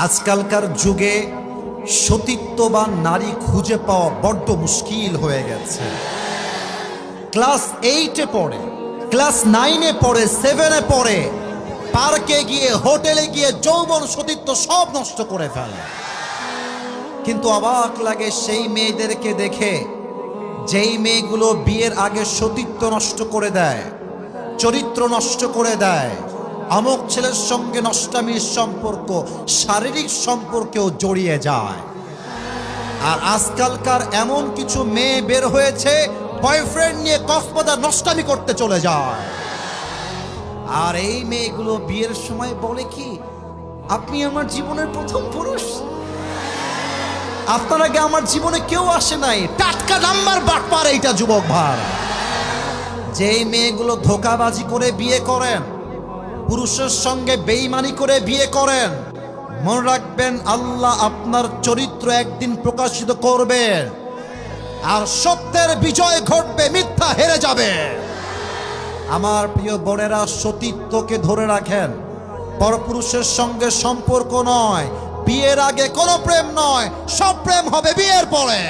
আজকালকার যুগে সতীত্ববান নারী খুঁজে পাওয়া বড্ড মুশকিল হয়ে গেছে। ক্লাস 8-এ পড়ে, ক্লাস 9-এ পড়ে, 7-এ পড়ে, পার্কে গিয়ে, হোটেলে গিয়ে যৌবন সতীত্ব সব নষ্ট করে ফেলে। কিন্তু অবাক লাগে সেই মেয়েদেরকে দেখে, যেই মেয়েগুলো বিয়ের আগে সতীত্ব নষ্ট করে দেয়, চরিত্র নষ্ট করে দেয়, আমক ছেলের সঙ্গে নষ্টামির সম্পর্ক, শারীরিক সম্পর্কেও জড়িয়ে যায়। আর আজকালকার এমন কিছু মেয়ে বের হয়েছে, বয়ফ্রেন্ড নিয়ে কক্সবাজার নষ্টামি করতে চলে যায়। আর এই মেয়েগুলো বিয়ের সময় বলে কি, আপনি আমার জীবনের প্রথম পুরুষ, আপনার আগে আমার জীবনে কেউ আসে নাই। টাটকা নাম্বার বাটপার এইটা যুবক ভাই। যেই মেয়েগুলো ধোঁকাবাজি করে বিয়ে করেন, পুরুষের সঙ্গে বেঈমানি করে বিয়ে করেন, মনে রাখবেন আল্লাহ আপনার চরিত্র একদিন প্রকাশিত করবে, আর সত্যের বিজয় ঘটবে, মিথ্যা হেরে যাবে। আমার প্রিয় বোনেরা, সতীত্বকে ধরে রাখেন। পরপুরুষের সঙ্গে সম্পর্ক নয়, বিয়ের আগে কোনো প্রেম নয়, সব প্রেম হবে বিয়ের পরে।